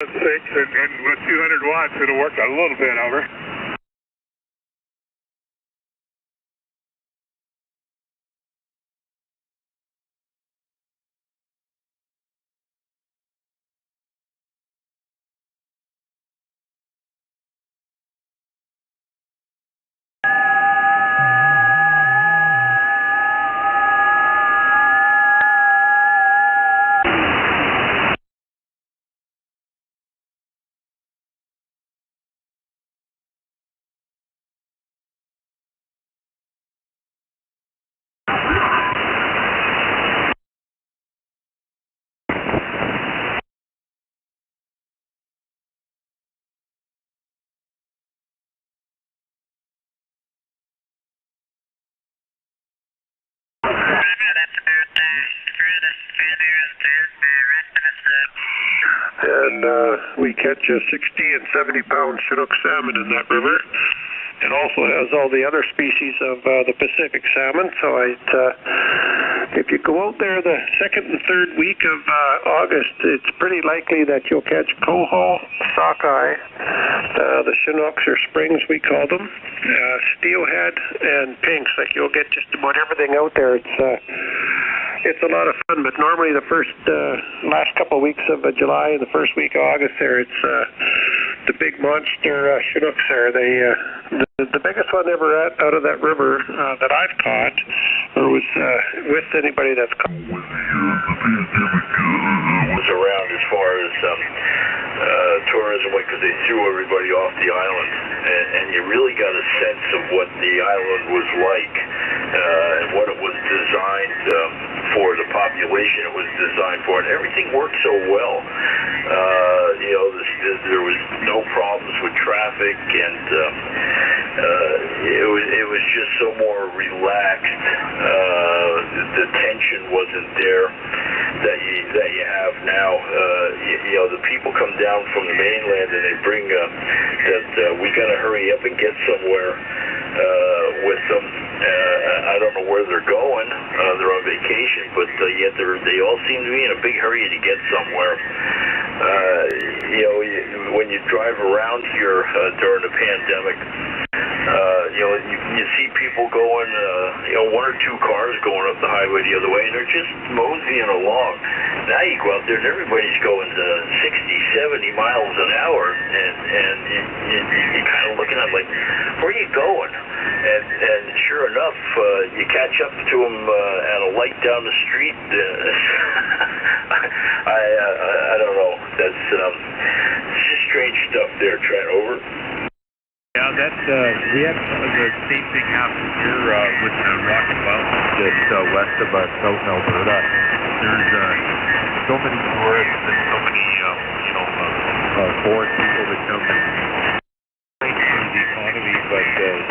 6 and with 200 watts, it'll work a little bit over. And we catch a 60 and 70 pound Chinook salmon in that river. It also has all the other species of the Pacific salmon. So if you go out there the second and third week of August, it's pretty likely that you'll catch coho, sockeye, the Chinooks or springs we call them, steelhead, and pinks. Like you'll get just about everything out there. It's a lot of fun, but normally the last couple of weeks of July and the first week of August there, it's the big monster Chinooks there. The biggest one ever out of that river that I've caught, or was with anybody that's caught. When the pandemic was around as far as tourism went, because they threw everybody off the island, and you really got a sense of what the island was like and what it was designed for, the population it was designed for, and everything worked so well. There was no problems with traffic, and it was just so more relaxed. The tension wasn't there that you have now. The people come down from the mainland and they bring that we got to hurry up and get somewhere with them. I don't know where they're going. They're on vacation, but yet they all seem to be in a big hurry to get somewhere. When you drive around here during the pandemic, you see people going, one or two cars going up the highway the other way, and they're just moseying along. Now you go out there and everybody's going 60, 70 miles an hour, and you kind of looking at them like, where are you going? And sure enough, you catch up to them at a light down the street. I don't know. That's just strange stuff there, Trent. Over. Yeah, we had the same thing happen here with the Rocky Mountains just west of South Alberta. There's so many tourists and so many, foreign people that come and for the economy, but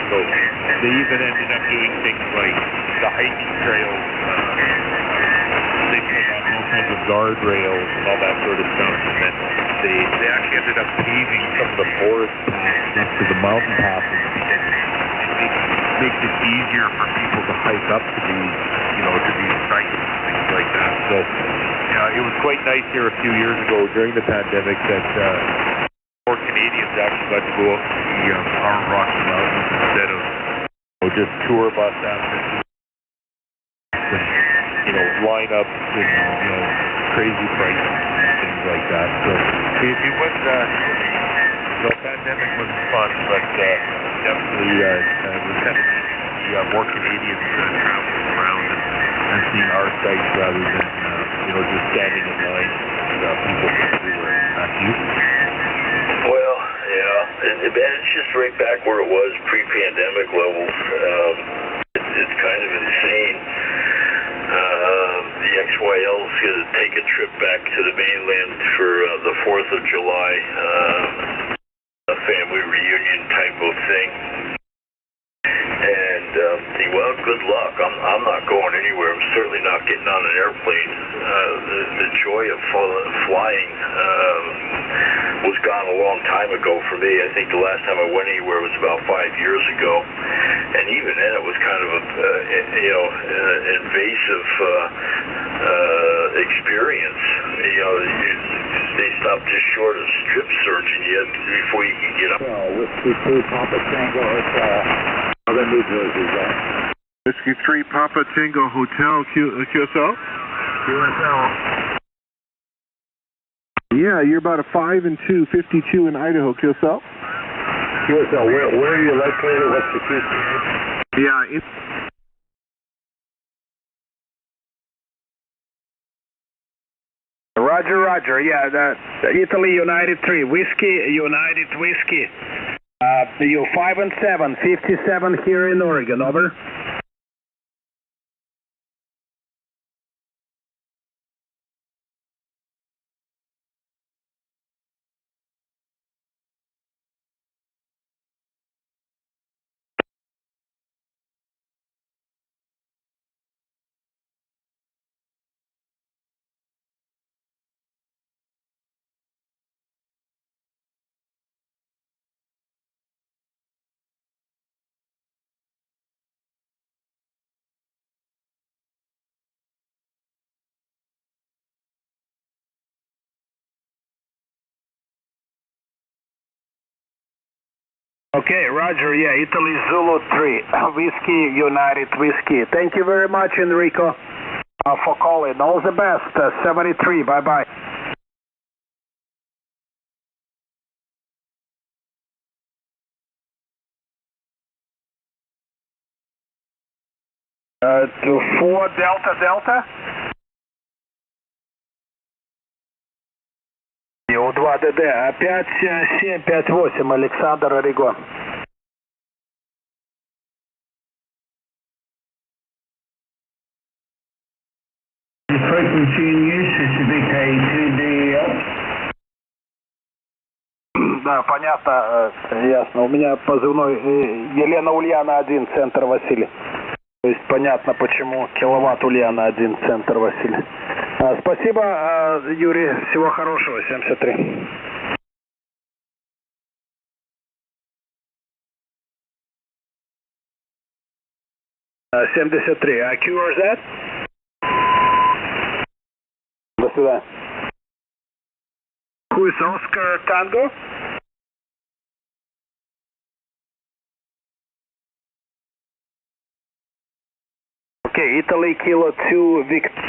so they even ended up doing things like the hiking trails. They put on all kinds of guardrails and all that sort of stuff, and then they actually ended up paving some of the forest next to the mountain passes because it makes it easier for people to hike up to these sites and things like that. So, it was quite nice here a few years ago during the pandemic that more Canadians actually got to go up to see our Rocky Mountains instead of just tour bus after lineups and crazy prices and things like that. So it was the pandemic was fun, but definitely we're kind of seeing more Canadians traveling around and seeing our sites rather than just standing in line with people from everywhere. Well, yeah, and it's just right back where it was pre-pandemic levels. It's kind of insane. The XYL's going to take a trip back to the mainland for the 4th of July, a family reunion type of thing. And, well, good luck. I'm not going anywhere. I'm certainly not getting on an airplane. The joy of flying was gone a long time ago for me. I think the last time I went anywhere was about 5 years ago, and even then it was kind of a invasive experience. They stopped just short of strip searching you before you could get up. Whiskey 3 Papa Tango Hotel, Southern New Jersey, Whiskey 3 Papa Tango Hotel, QSL? QSL. Yeah, you're about a 5 and 2, 52 in Idaho, QSL. QSL, where are you located? What's the QSL? Yeah, Roger, yeah, Italy United 3, Whiskey, United Whiskey. You 5 and 7, 57 here in Oregon, over. Okay, Roger, yeah, Italy Zulu 3, Whiskey United Whiskey. Thank you very much, Enrico, for calling. All the best, 73, bye-bye. To 4 Delta. У2ДД, 5758, Александр Орегон. Frequency in use is BK2DL. Да, понятно, ясно. У меня позывной Елена Ульяна 1, центр Василий. То есть понятно, почему киловатт Ульяна 1, центр Василий. Спасибо, Юрий, всего хорошего, 73. QRZ? До свидания. Who is Oscar Tango? Okay, Italy Kilo 2 Victor.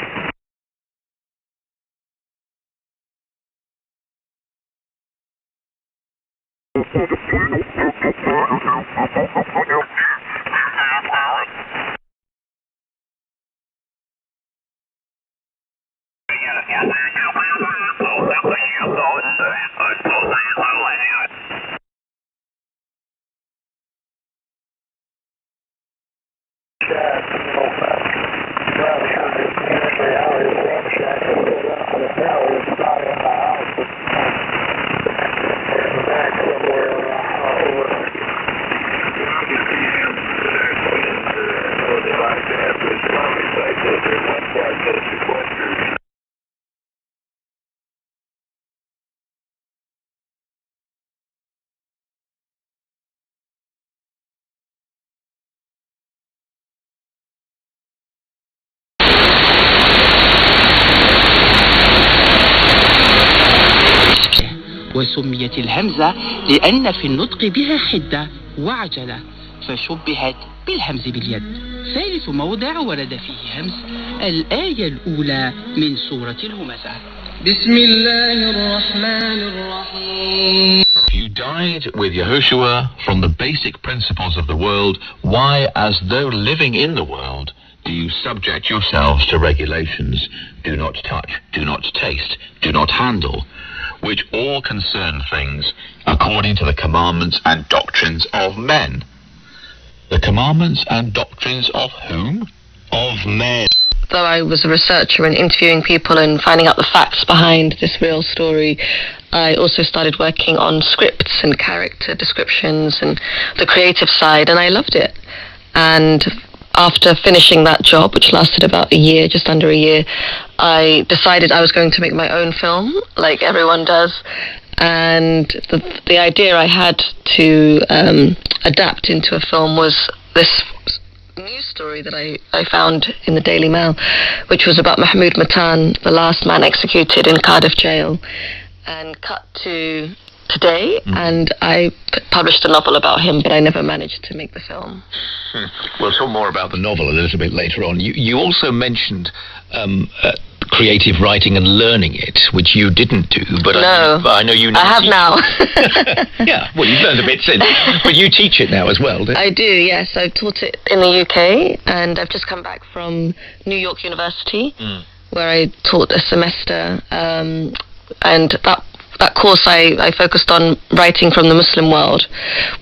وسميت الهمزة لأن في النطق بها حدة وعجلة فشبهت بالهمز باليد. ثالث موضع ورد فيه همز الآية الأولى من سورة الهمزة. بسم الله الرحمن الرحيم. You died with Yahushua from the basic principles of the world. Why, as though living in the world, do you subject yourselves to regulations? Do not touch, do not taste, do not handle, which all concern things according to the commandments and doctrines of men. The commandments and doctrines of whom? Of men. Though I was a researcher and interviewing people and finding out the facts behind this real story, I also started working on scripts and character descriptions and the creative side, and I loved it. And after finishing that job, which lasted about a year, just under a year, I decided I was going to make my own film, like everyone does. and the idea I had to adapt into a film was this news story that I found in the Daily Mail, which was about Mahmoud Matan, the last man executed in Cardiff jail, and cut to today, and I published a novel about him, but I never managed to make the film. We'll talk more about the novel a little bit later on. You also mentioned creative writing and learning it, which you didn't do, but no, I know you know. I have now. Yeah, well, you've learned a bit since, but you teach it now as well, don't you? I do, yes. I've taught it in the UK, and I've just come back from New York University, where I taught a semester, and that course I focused on writing from the Muslim world,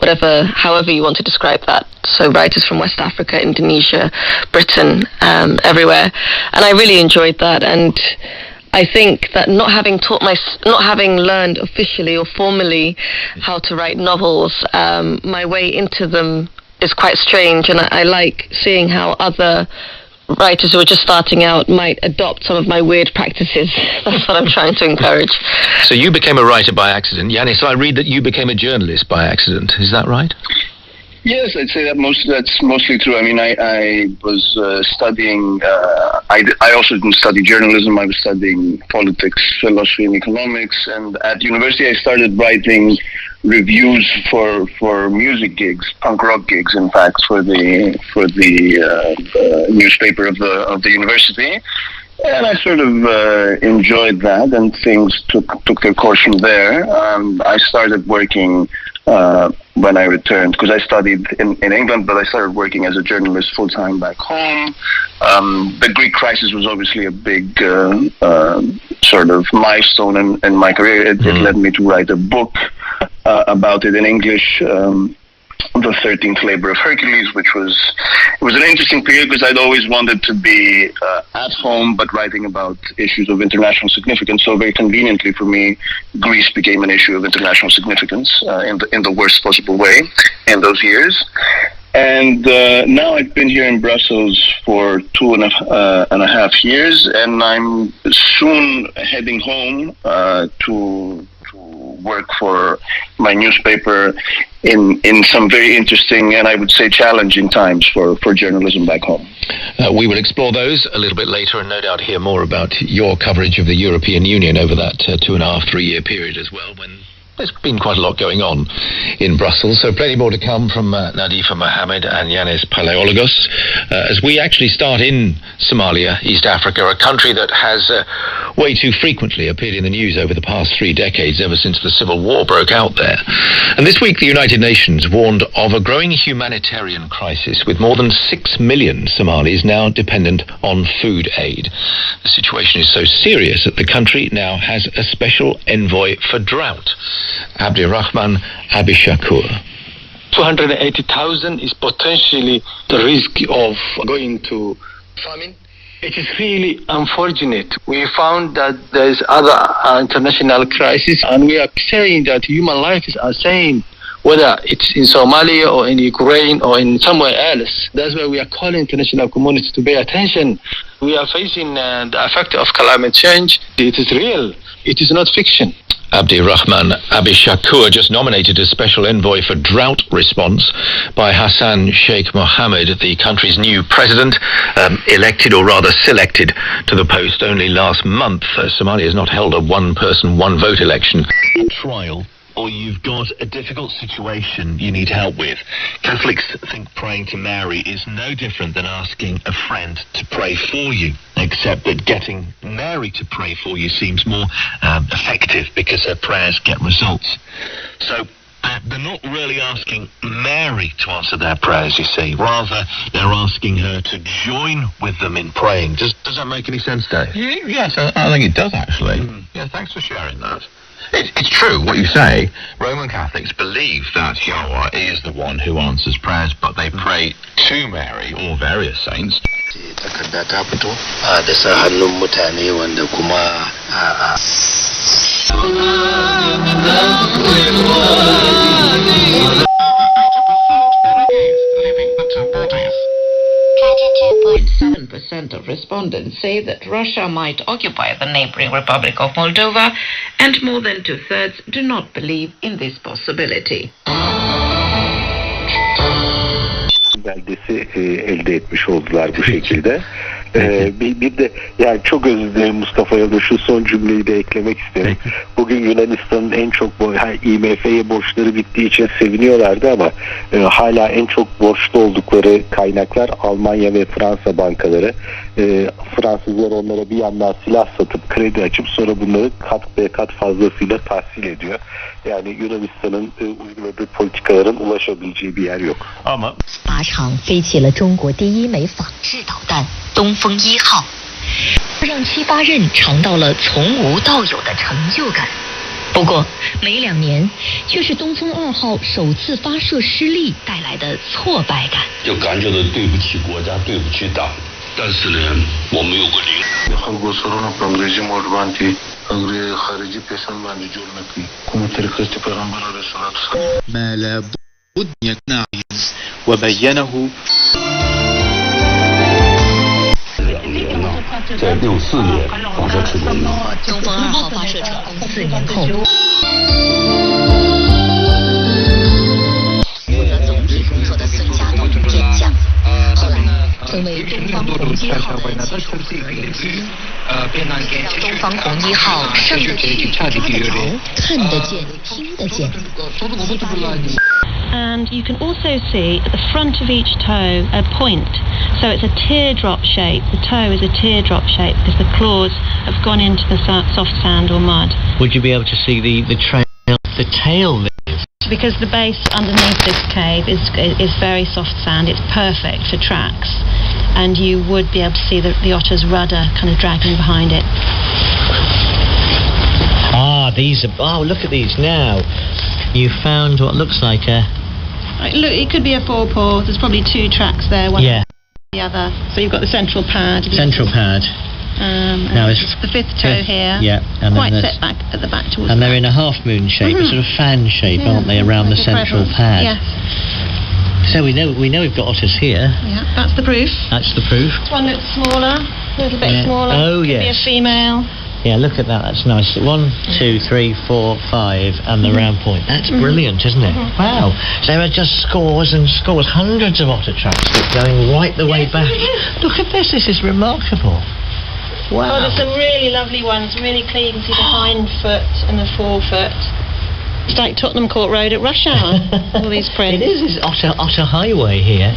however you want to describe that. So writers from West Africa, Indonesia, Britain, everywhere. And I really enjoyed that. And I think that not having learned officially or formally how to write novels, my way into them is quite strange. And I like seeing how other writers who are just starting out might adopt some of my weird practices. That's what I'm trying to encourage. So you became a writer by accident. Yanis, I read that you became a journalist by accident. Is that right? Yes, I'd say that's mostly true. I mean, I was studying, I also didn't study journalism. I was studying politics, philosophy, and economics. And at university, I started writing reviews for music gigs, punk rock gigs, in fact, for the newspaper of the university. And I sort of enjoyed that, and things took their course from there. I started working when I returned, because I studied in England, but I started working as a journalist full-time back home. The Greek crisis was obviously a big sort of milestone in my career. It led me to write a book about it in English, The 13th Labor of Hercules, which was an interesting period because I'd always wanted to be at home but writing about issues of international significance. So very conveniently for me, Greece became an issue of international significance in the worst possible way in those years. And now I've been here in Brussels for 2.5 years, and I'm soon heading home to work for my newspaper in some very interesting and I would say challenging times for journalism back home. We will explore those a little bit later and no doubt hear more about your coverage of the European Union over that 2.5-3 year period as well, when there's been quite a lot going on in Brussels. So plenty more to come from Nadifa Mohammed and Yanis Palaiologos as we actually start in Somalia, East Africa, a country that has way too frequently appeared in the news over the past 3 decades, ever since the civil war broke out there. And this week the United Nations warned of a growing humanitarian crisis, with more than 6 million Somalis now dependent on food aid. The situation is so serious that the country now has a special envoy for drought. Abdirahman Abishakur. 280,000 is potentially the risk of going to famine. It is really unfortunate. We found that there is other international crisis, and we are saying that human lives are saying, whether it's in Somalia or in Ukraine or in somewhere else. That's why we are calling international community to pay attention. We are facing the effect of climate change. It is real. It is not fiction. Abdirahman Abishakur, just nominated as Special Envoy for Drought Response by Hassan Sheikh Mohammed, the country's new president, elected, or rather selected, to the post only last month. Somalia has not held a one-person, one-vote election. Trial, or you've got a difficult situation you need help with. Catholics think praying to Mary is no different than asking a friend to pray for you, except that getting Mary to pray for you seems more effective because her prayers get results. So they're not really asking Mary to answer their prayers, you see. Rather, they're asking her to join with them in praying. Does that make any sense, Dave? Yes, I think it does, actually. Yeah, thanks for sharing that. It's true what you say. Roman Catholics believe that Yahweh is the one who answers prayers, but they pray to Mary or various saints. Takarda ta fito da sa hannun mutane wanda kuma .7% of respondents say that Russia might occupy the neighboring Republic of Moldova, and more than 2/3 do not believe in this possibility. Belgesi elde etmiş oldular bu şekilde. Bir de yani çok özür dilerim Mustafa'ya da şu son cümleyi de eklemek isterim. Bugün Yunanistan'ın en çok IMF'ye borçları bittiği için seviniyorlardı ama hala en çok borçlu oldukları kaynaklar Almanya ve Fransa bankaları. Fransızlar onlara bir yandan silah satıp kredi açıp sonra bunları kat be kat fazlasıyla tahsil ediyor. Yani Yunanistan'ın uyguladığı politikaların ulaşabileceği bir yer yok. Ama 8场飞起了中国第一枚仿制导弹东风1号，让7、8任尝到了从无到有的成就感。不过没2年，却是东风2号首次发射失利带来的挫败感。就感觉到对不起国家，对不起党。但是呢，我们有个理。ما لا بد يقنعهم وبينه 在64年发射成功。东风2号发射成功4年后，负责总体工作的孙家栋演讲，后来成为东方红1号的技术负责人之一，让东方红1号上得去、抓得着、看得见、听得见。And you can also see at the front of each toe a point. So it's a teardrop shape. The toe is a teardrop shape because the claws have gone into the soft sand or mud. Would you be able to see the tail there? Because the base underneath this cave is very soft sand. It's perfect for tracks. And you would be able to see the otter's rudder kind of dragging behind it. Ah, these are... Oh, look at these now. You found what looks like a... Look, it could be a forepaw. There's probably 2 tracks there. One the other. So you've got the central pad. Central pad. Now it's the 5th toe here. Yeah. And quite set back at the back towards and they're in a half moon shape, a sort of fan shape, aren't they, around the central pad? Yes. So we know we've got otters here. Yeah, that's the proof. That's the proof. This one looks smaller, a little bit smaller. Oh, could yes. be a female. Yeah, look at that. That's nice. 1, 2, 3, 4, 5, and the round point. That's brilliant, isn't it? Wow. So there are just scores and scores, hundreds of otter tracks going right the way back. Look at this. This is remarkable. Wow. Oh, there's some really lovely ones. Really clear. You can see the hind foot and the forefoot. It's like Tottenham Court Road at rush hour. All these prints. It is. It's Otter Highway here.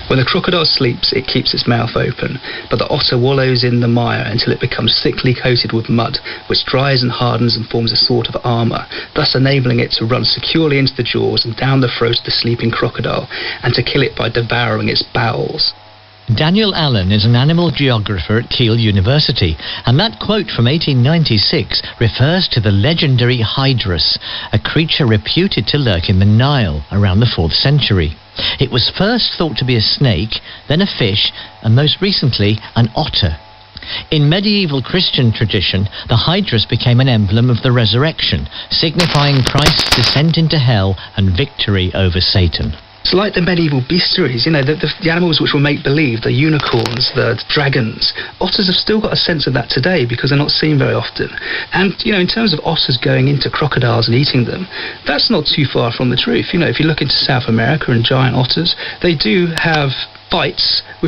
When the crocodile sleeps, it keeps its mouth open, but the otter wallows in the mire until it becomes thickly coated with mud, which dries and hardens and forms a sort of armour, thus enabling it to run securely into the jaws and down the throat of the sleeping crocodile, and to kill it by devouring its bowels. Daniel Allen is an animal geographer at Keele University, and that quote from 1896 refers to the legendary hydrus, a creature reputed to lurk in the Nile around the 4th century. It was first thought to be a snake, then a fish, and most recently an otter. In medieval Christian tradition, the hydrus became an emblem of the resurrection, signifying Christ's descent into hell and victory over Satan. It's like the medieval bestiaries, you know, the animals which were make-believe, the unicorns, the dragons. Otters have still got a sense of that today because they're not seen very often. And, you know, in terms of otters going into crocodiles and eating them, that's not too far from the truth. You know, if you look into South America and giant otters, they do have fights with